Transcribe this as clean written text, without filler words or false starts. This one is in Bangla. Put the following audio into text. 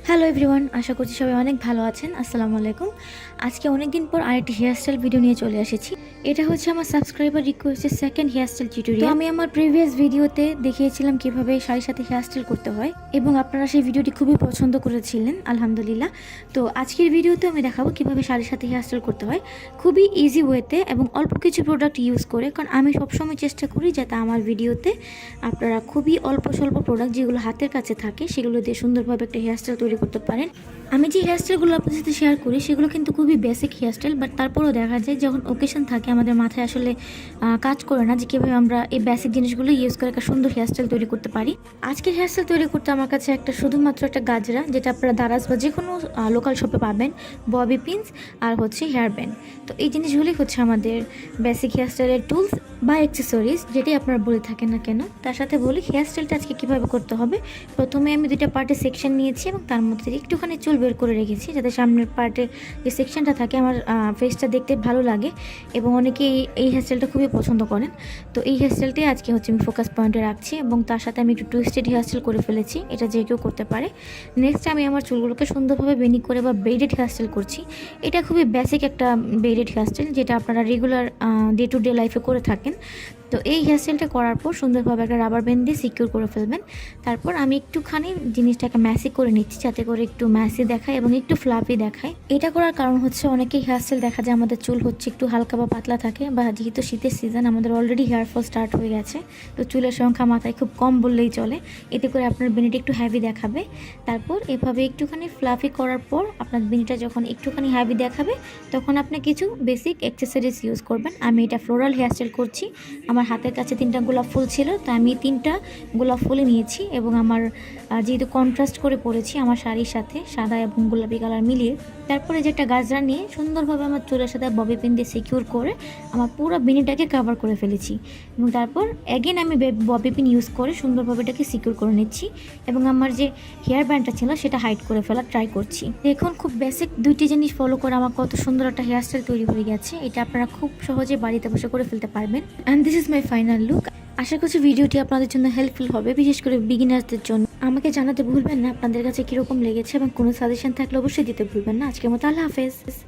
হ্যালো এভরিওয়ান, আশা করছি সবাই অনেক ভালো আছেন। আসসালামু আলাইকুম। আজকে অনেক দিন পর আরেকটি হেয়ারস্টাইল ভিডিও নিয়ে চলে এসেছি। এটা হচ্ছে আমার সাবস্ক্রাইবার রিকোয়েস্টের সেকেন্ড হেয়ারস্টাইল টিউটোরিয়াল। আমি আমার প্রিভিয়াস ভিডিওতে দেখিয়েছিলাম কিভাবে শাড়ির সাথে হেয়ারস্টাইল করতে হয় এবং আপনারা সেই ভিডিওটি খুবই পছন্দ করেছিলেন, আলহামদুলিল্লাহ। তো আজকের ভিডিওতে আমি দেখাবো কিভাবে শাড়ির সাথে হেয়ারস্টাইল করতে হয় খুবই ইজি ওয়েতে এবং অল্প কিছু প্রোডাক্ট ইউজ করে। কারণ আমি সবসময় চেষ্টা করি যাতে আমার ভিডিওতে আপনারা খুবই অল্প স্বল্প প্রোডাক্ট যেগুলো হাতের কাছে থাকে সেগুলো দিয়ে সুন্দরভাবে একটা হেয়ারস্টাইল তৈরি করতে পারেন। আমি যে হেয়ারস্টাইলগুলো আপনার সাথে শেয়ার করি সেগুলো কিন্তু খুবই বেসিক হেয়ারস্টাইল, বাট তারপরেও দেখা যায় যখন ওকেশন থাকে আমাদের মাথায় আসলে কাজ করে না যে কীভাবে আমরা এই বেসিক জিনিসগুলো ইউজ করে একটা সুন্দর হেয়ারস্টাইল তৈরি করতে পারি। আজকের হেয়ারস্টাইল তৈরি করতে আমার কাছে শুধুমাত্র একটা গাজরা, যেটা আপনারা দারাজ বা যে কোনো লোকাল শপে পাবেন, ববি পিনস আর হচ্ছে হেয়ার ব্যান্ড। তো এই জিনিসগুলি হচ্ছে আমাদের বেসিক হেয়ারস্টাইলের টুলস বা অ্যাক্সেসরিজ, যেটাই আপনারা বলে থাকেন না কেন। তার সাথে বলি হেয়ারস্টাইলটা আজকে কীভাবে করতে হবে। প্রথমে আমি দুইটা পার্টে সেকশন নিয়েছি এবং তার মধ্যে একটুখানি চুল বের করে রেখেছি যাতে সামনের পার্টে যে সেকশনটা থাকে আমার ফেসটা দেখতে ভালো লাগে এবং অনেকে এই হেয়ারস্টাইলটা খুবই পছন্দ করেন। তো এই হেয়ারস্টাইলটাই আজকে হচ্ছে আমি ফোকাস পয়েন্টে রাখছি এবং তার সাথে আমি একটু টুইস্টেড হেয়ারস্টাইল করে ফেলেছি, এটা যে কেউ করতে পারে। নেক্সট আমি আমার চুলগুলোকে সুন্দরভাবে বেনি করে বা ব্রেডেড হেয়ারস্টাইল করছি। এটা খুবই বেসিক একটা ব্রেডেড হেয়ারস্টাইল যেটা আপনারা রেগুলার ডে টু ডে লাইফে করে থাকেন। তো এই হেয়ারস্টাইলটা করার পর সুন্দরভাবে একটা রাবার ব্যান্ড দিয়ে সিকিউর করে ফেলবেন। তারপর আমি একটুখানি জিনিসটাকে ম্যাসি করে নিচ্ছি যাতে করে একটু ম্যাসি দেখায় এবং একটু ফ্লাফি দেখায়। এটা করার কারণ হচ্ছে অনেকেই হেয়ারস্টাইল দেখা যায় আমাদের চুল হচ্ছে একটু হালকা বা পাতলা থাকে, বা যেহেতু শীতের সিজন আমাদের অলরেডি হেয়ারফল স্টার্ট হয়ে গেছে, তো চুলের সংখ্যা মাথায় খুব কম বললেই চলে। এতে করে আপনার বেনিটা একটু হ্যাভি দেখাবে। তারপর এভাবে একটুখানি ফ্লাফি করার পর আপনার বেনিটা যখন একটুখানি হ্যাভি দেখাবে তখন আপনি কিছু বেসিক অ্যাক্সেসরিজ ইউজ করবেন। আমি এটা ফ্লোরাল হেয়ারস্টাইল করছি। আমার হাতের কাছে 3টা গোলাপ ফুল ছিল, তো আমি 3টা গোলাপ ফুলই নিয়েছি এবং আমার যেহেতু কন্ট্রাস্ট করে পরেছি আমার শাড়ির সাথে সাদা এবং গোলাপি কালার মিলিয়ে, তারপরে যেটা গাজরা নিয়ে সুন্দরভাবে আমার চুলের সাথে ববি পিন দিয়ে সিকিউর করে আমার পুরো বেনিটাকে কভার করে ফেলেছি এবং তারপর অ্যাগেন আমি ববি পিন ইউজ করে সুন্দরভাবে এটাকে সিকিউর করে নিচ্ছি এবং আমার যে হেয়ার ব্যান্ডটা ছিল সেটা হাইড করে ফেলার ট্রাই করছি। দেখুন খুব বেসিক দুইটি জিনিস ফলো করে আমার কত সুন্দর একটা হেয়ারস্টাইল তৈরি হয়ে গেছে। এটা আপনারা খুব সহজে বাড়িতে বসে করে ফেলতে পারবেন। And this is my final look. আশা করছি ভিডিওটি আপনাদের জন্য হেল্পফুল হবে, বিশেষ করে বিগিনারদের জন্য। আমাকে জানাতে ভুলবেন না আপনাদের কাছে কীরকম লেগেছে এবং কোনো সাজেশন থাকলে অবশ্যই দিতে ভুলবেন না। আজকের মতো আল্লাহ হাফেজ।